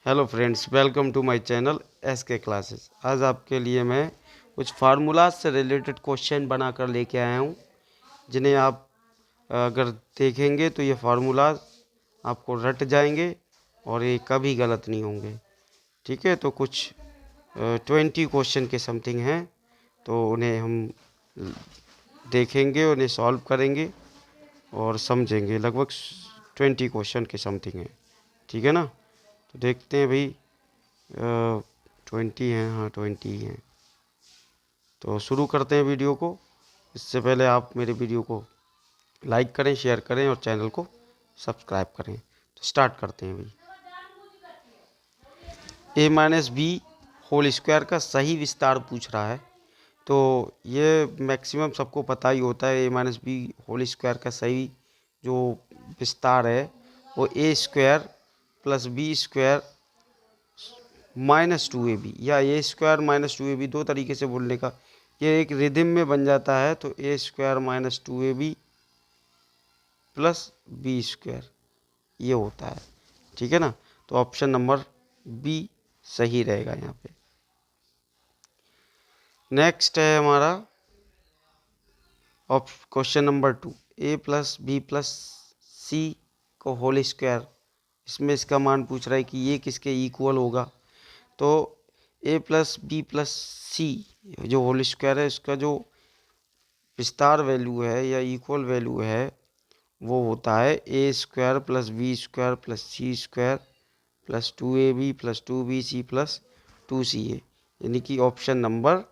Hello friends, welcome to my channel S K classes. आज आपके लिए मैं कुछ फार्मूलाज से रिलेटेड क्वेश्चन बनाकर लेके आया हूँ, जिन्हें आप अगर देखेंगे तो ये फार्मूलाज आपको रट जाएंगे और ये कभी गलत नहीं होंगे। ठीक है, तो कुछ 20 क्वेश्चन के समथिंग हैं, तो उन्हें हम देखेंगे, उन्हें सॉल्व करेंगे और समझेंगे। लगभग 20 क्वेश्चन के समथिंग हैं। ठीक है ना, तो देखते हैं भाई। 20 हैं, हाँ 20 हैं। तो शुरू करते हैं वीडियो को। इससे पहले आप मेरे वीडियो को लाइक करें, शेयर करें और चैनल को सब्सक्राइब करें। तो स्टार्ट करते हैं भाई। ए माइनस बी होल स्क्वायर का सही विस्तार पूछ रहा है। तो ये मैक्सिमम सबको पता ही होता है। A minus B whole square का सही जो विस्तार है वो A square plus B square -2ab या ए स्क्वायर -2ab, दो तरीके से बोलने का। ये एक रिदम में बन जाता है, तो A square -2ab plus B square ये होता है। ठीक है ना, तो ऑप्शन नंबर बी सही रहेगा यहाँ पे। नेक्स्ट है हमारा क्वेश्चन नंबर 2। ए प्लस बी प्लस सी को होल स्क्वायर, इसमें इसका मान पूछ रहा है कि ये किसके इक्वल होगा। तो ए प्लस बी प्लस सी जो होल स्क्वायर है, इसका जो विस्तार वैल्यू है या इक्वल वैल्यू है वो होता है A square plus B square plus C square plus 2ab plus 2bc plus 2ca, यानी कि ऑप्शन नंबर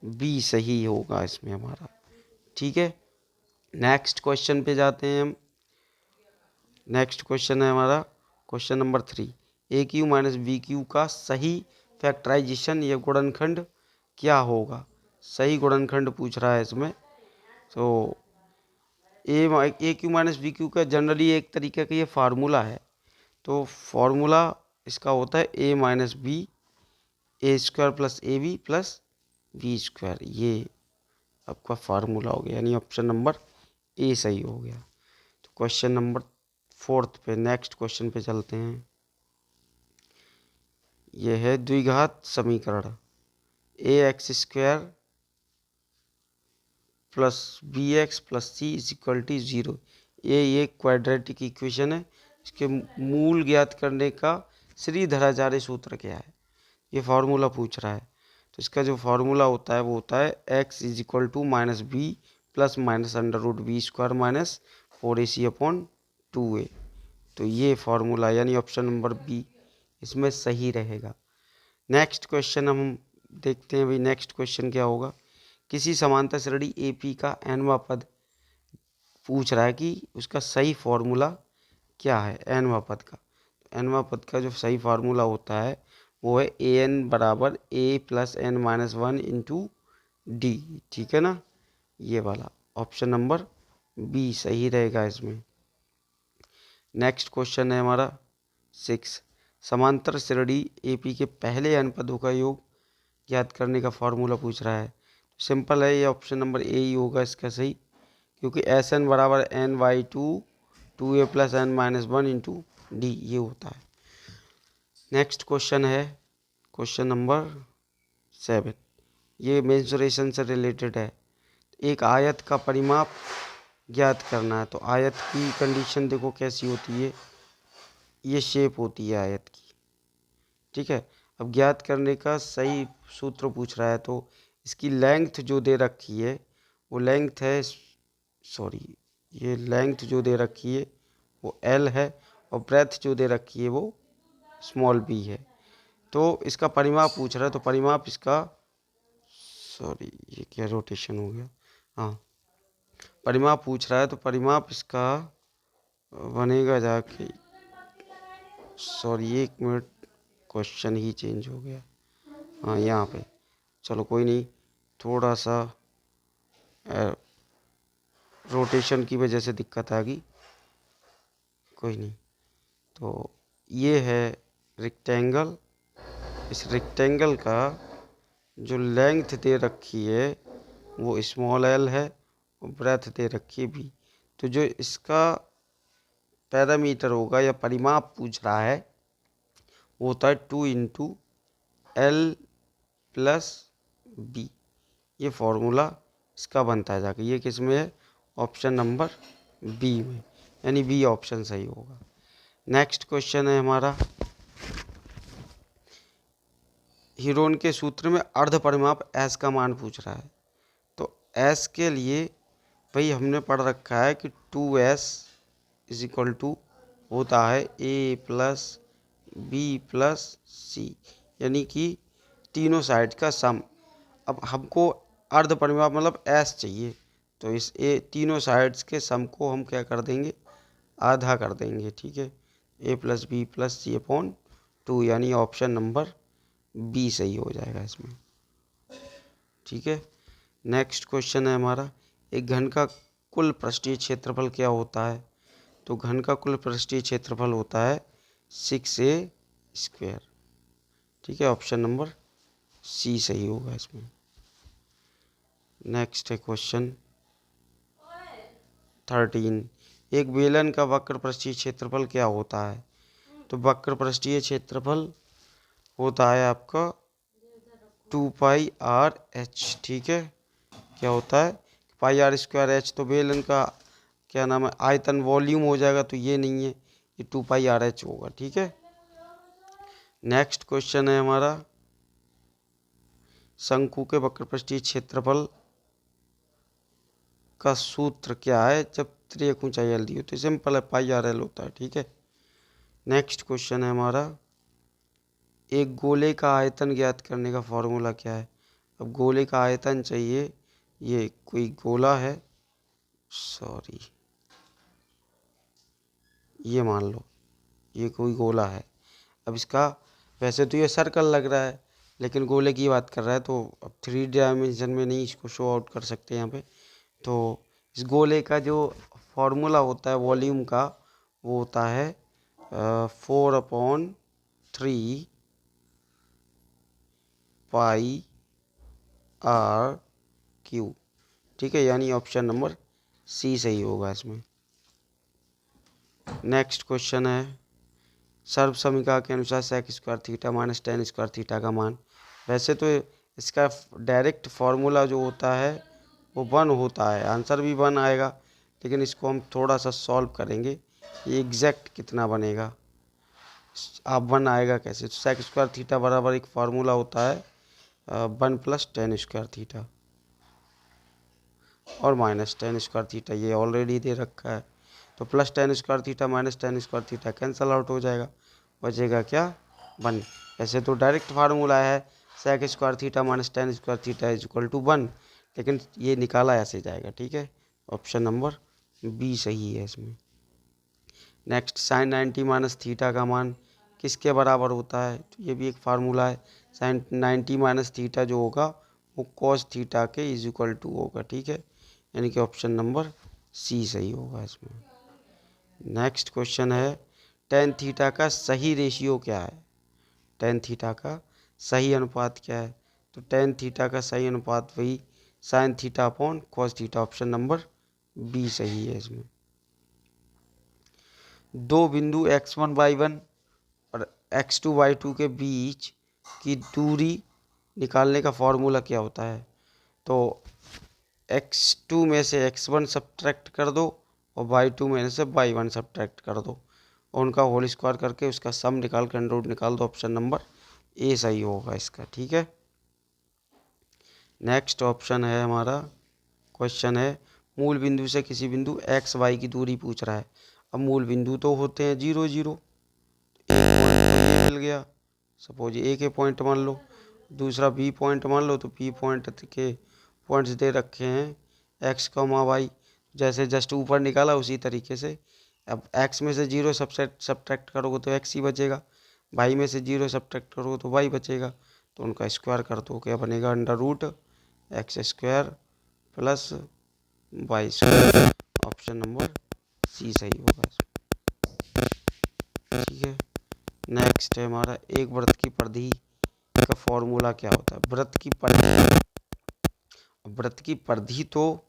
बी सही होगा इसमें हमारा। ठीक है, नेक्स्ट क्वेश्चन पे जाते हैं हम। नेक्स्ट क्वेश्चन है हमारा क्वेश्चन नंबर 3। ए क्यू माइनस बी क्यू का सही फैक्टराइजेशन या गुणनखंड क्या होगा। सही गुणनखंड पूछ रहा है इसमें। तो ए क्यू माइनस बी क्यू का जनरली एक तरीके का ये फार्मूला है। तो फार्मूला इसका होता है A minus B A square plus A B plus B square. ये आपका फार्मूला हो गया, यानी ऑप्शन नंबर ए सही हो गया। तो क्वेश्चन नंबर 4 पे, नेक्स्ट क्वेश्चन पे चलते हैं। यह है द्विघात समीकरण A X square plus B X plus C is equal to 0। ये क्वाड्रेटिक इक्वेशन है। इसके मूल ज्ञात करने का श्रीधराचार्य सूत्र क्या है, ये फार्मूला पूछ रहा है। तो इसका जो फार्मूला होता है वो होता है X is equal to minus B plus minus under root B square minus 4ac upon 2a। तो ये फार्मूला यानी ऑप्शन नंबर बी इसमें सही रहेगा। नेक्स्ट क्वेश्चन हम देखते हैं भाई। नेक्स्ट क्वेश्चन क्या होगा। किसी समांतर श्रेणी AP का nवां पद पूछ रहा है कि उसका सही फार्मूला क्या है nवां पद का। nवां पद का जो सही फार्मूला होता है वो है an बराबर a plus n minus 1 into D. ठीक है ना, ये वाला ऑप्शन नंबर बी सही रहेगा इसमें। नेक्स्ट क्वेश्चन है हमारा 6। समांतर श्रेणी AP के पहले n पदों का योग ज्ञात करने का फार्मूला पूछ रहा है। सिंपल है, ये ऑप्शन नंबर ए ही होगा इसका सही, क्योंकि SN बराबर n/2 2a plus n minus 1 into D ये होता है। नेक्स्ट क्वेश्चन है क्वेश्चन नंबर 7। ये मेंसुरेशन से रिलेटेड है। एक आयत का परिमाप ज्ञात करना है। तो आयत की कंडीशन देखो कैसी होती है, ये शेप होती है आयत की। ठीक है, अब ज्ञात करने का सही सूत्र पूछ रहा है। तो इसकी लेंथ जो दे रखी है वो लेंथ है, सॉरी, ये लेंथ जो दे रखी है वो L है और ब्रेथ जो दे रखी है वो स्मॉल b है। तो इसका परिमाप पूछ रहा है। तो परिमाप इसका, सॉरी ये क्या रोटेशन हो गया, हाँ परिमाप पूछ रहा है। तो परिमाप इसका बनेगा जाके, सॉरी एक मिनट, क्वेश्चन ही चेंज हो गया। हाँ यहाँ पे, चलो कोई नहीं, थोड़ा सा रोटेशन की वजह से दिक्कत आ गई, कोई नहीं। तो ये है रेक्टेंगल। इस रेक्टेंगल का जो लेंथ दे रखी है वो स्मॉल l है और ब्रेथ दे रखी है b। तो जो इसका पैरामीटर होगा या परिमाप पूछ रहा है होता है 2 × L+B। ये फॉर्मूला इसका बनता है जाके, ये किस में है, ऑप्शन नंबर बी में, यानी बी ऑप्शन सही होगा। नेक्स्ट क्वेश्चन है हमारा, हीरोन के सूत्र में अर्ध परिमाप एस का मान पूछ रहा है। तो एस के लिए भाई हमने पढ़ रखा है कि 2s = होता है a+b+c, यानी कि तीनों साइड का सम। अब हमको अर्ध परिमाप मतलब एस चाहिए, तो इस तीनों साइड्स के सम को हम क्या कर देंगे, आधा कर देंगे, ठीक है, a+b+c/2, यानी ऑप्शन नंबर बी सही हो जाएगा इसमें, ठीक है। नेक्स्ट क्वेश्चन है हमारा, एक घन का कुल पृष्ठीय क्षेत्रफल क्या होता है। तो घन का कुल पृष्ठीय क्षेत्रफल होता है 6a², ठीक है, ऑप्शन नंबर सी सही होगा इसमें। नेक्स्ट है क्वेश्चन 13, एक बेलन का वक्र पृष्ठीय क्षेत्रफल क्या होता है। तो वक्र पृष्ठीय क्षेत्रफल होता है आपका 2πr/h, ठीक है। क्या होता है, πr²h, तो बेलन का क्या नाम है, आयतन वॉल्यूम हो जाएगा, तो ये नहीं है, ये 2πr/h होगा, ठीक है। नेक्स्ट क्वेश्चन है हमारा, शंकु के वक्र पृष्ठीय क्षेत्रफल का सूत्र क्या है जब त्रियक ऊंचाई एल दी हो। तो सिंपल है, πr/l होता है, ठीक है। नेक्स्ट क्वेश्चन है हमारा, एक गोले का आयतन ज्ञात करने का फॉर्मूला क्या है। अब गोले का आयतन चाहिए, ये कोई गोला है, सॉरी, ये मान लो ये कोई गोला है। अब इसका वैसे तो ये सर्कल लग रहा है, लेकिन गोले की बात कर रहा है, तो अब 3 डायमेंशन में नहीं इसको शो आउट कर सकते यहाँ पे। तो इस गोले का जो फॉर्मूला होता है वॉल्यूम का, वो होता है 4/3 πr³, ठीक है, यानी ऑप्शन नंबर सी सही होगा इसमें। नेक्स्ट क्वेश्चन है, सर्व समीकरण के अनुसार sec² थीटा - tan² थीटा का मान। वैसे तो इसका डायरेक्ट फार्मूला जो होता है वो 1 होता है, आंसर भी 1 आएगा, लेकिन इसको हम थोड़ा सा सॉल्व करेंगे, ये एग्जैक्ट कितना बनेगा, आप 1 आएगा कैसे। तो sec² थीटा बराबर एक फार्मूला होता है 1 + tan² थीटा और -tan² थीटा, ये ऑलरेडी दे रखा है। तो +tan² theta -tan² theta cancel out हो जाएगा, बचेगा क्या, 1। ऐसे तो डायरेक्ट फार्मूला है sec² थीटा -tan² थीटा = 1, लेकिन ये निकाला ऐसे जाएगा, ठीक है, ऑप्शन नंबर बी सही है इसमें। नेक्स्ट, sin 90 - थीटा का मान किसके बराबर होता है। तो ये भी एक फार्मूला है, sin 90 - थीटा जो होगा वो cos थीटा के = होगा, ठीक है, यानी कि ऑप्शन नंबर सी सही होगा इसमें। नेक्स्ट क्वेश्चन है, tan थीटा का सही रेशियो क्या है। tan थीटा का सही अनुपात क्या है। तो tan थीटा का सही अनुपात वही sin θ/cos theta, option number B सही है इसमें। दो बिंदु x1 y1 और x2 y2 के बीच की दूरी निकालने का फॉर्मूला क्या होता है। तो x2 में से x1 सब्ट्रैक्ट कर दो और y2 में से y1 सब्ट्रैक्ट कर दो, और उनका होल स्क्वायर करके उसका सम निकाल कर अंडर रूट निकाल दो, ऑप्शन नंबर ए सही होगा इसका, ठीक है। नेक्स्ट ऑप्शन है हमारा, क्वेश्चन है, मूल बिंदु से किसी बिंदु x y की दूरी पूछ रहा है। अब मूल बिंदु तो होते हैं 0 0, एक पॉइंट तो ये मिल गया, सपोज ए के पॉइंट मान लो, दूसरा बी पॉइंट मान लो, तो बी पॉइंट के पॉइंट्स दे रखे हैं x, y, जैसे जस्ट ऊपर निकाला उसी तरीके से। अब x में से 0 सब्ट्रैक्ट करोगे तो x ही बचेगा, y में से 0 सब्ट्रैक्ट करोगे तो y बचेगा, तो उनका स्क्वायर कर दो, क्या बनेगा, under root x² + y², option number C सही होगा, ठीक है। नेक्स्ट है हमारा, एक वृत्त की परिधि का फॉर्मूला क्या होता है। वृत्त की परिधि तो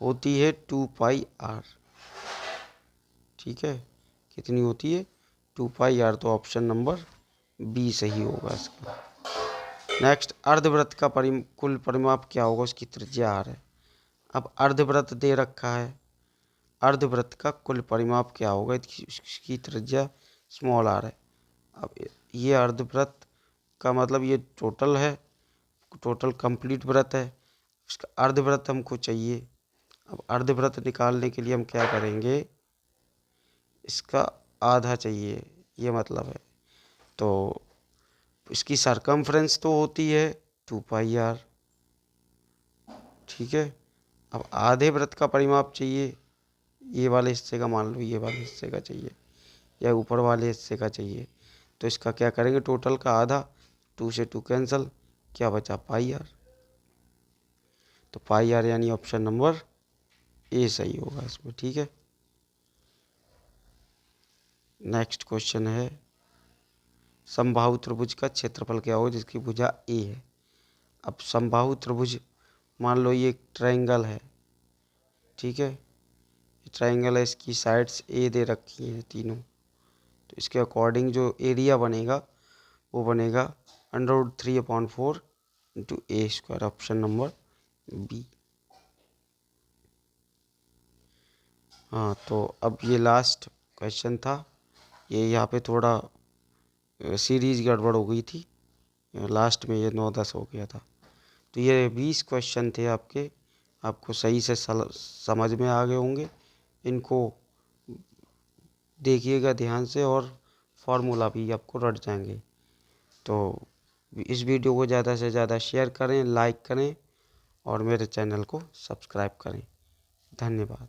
होती है 2πr, ठीक है, कितनी होती है, 2πr, तो ऑप्शन नंबर बी सही होगा इसका। नेक्स्ट, अर्धवृत्त का कुल परिमाप क्या होगा, उसकी त्रिज्या r है। अब अर्धवृत्त दे रखा है, अर्धवृत्त का कुल परिमाप क्या होगा, इसकी त्रिज्या स्मॉल r है। अब ये अर्धवृत्त का मतलब ये टोटल है, टोटल कंप्लीट वृत्त है, इसका अर्धवृत्त हमको चाहिए। अब अर्धवृत्त निकालने के लिए हम क्या करेंगे, इसका आधा चाहिए, ये मतलब है। तो इसकी सरकमफ्रेंस तो होती है 2πr, ठीक है। अब आधे वृत्त का परिमाप चाहिए, ये वाले हिस्से का, मान लो ये वाले हिस्से का चाहिए या ऊपर वाले हिस्से का चाहिए। तो इसका क्या करेंगे, टोटल का आधा, 2 से 2 कैंसिल, क्या बचा πr। तो πr यानी ऑप्शन नंबर ए सही होगा इसमें, ठीक है। नेक्स्ट क्वेश्चन है, समबाहु त्रिभुज का क्षेत्रफल क्या होगा जिसकी भुजा ए है। अब समबाहु त्रिभुज, मान लो ये एक ट्रायंगल है, ठीक है, ट्रायंगल है, इसकी साइड्स ए दे रखी हैं तीनों। तो इसके अकॉर्डिंग जो एरिया बनेगा वो बनेगा √3/4 into a², option number B. हाँ, तो अब ये लास्ट क्वेश्चन था, ये यहाँ पे थोड़ा सीरीज गड़बड़ हो गई थी, लास्ट में ये 9-10 हो गया था। तो ये 20 क्वेश्चन थे आपके, आपको सही से समझ में आ गए होंगे। इनको देखिएगा ध्यान से और फार्मूला भी आपको रट जाएंगे। तो इस वीडियो को ज़्यादा से ज़्यादा शेयर करें, लाइक करें और मेरे चैनल को सब्सक्राइब करें। धन्यवाद।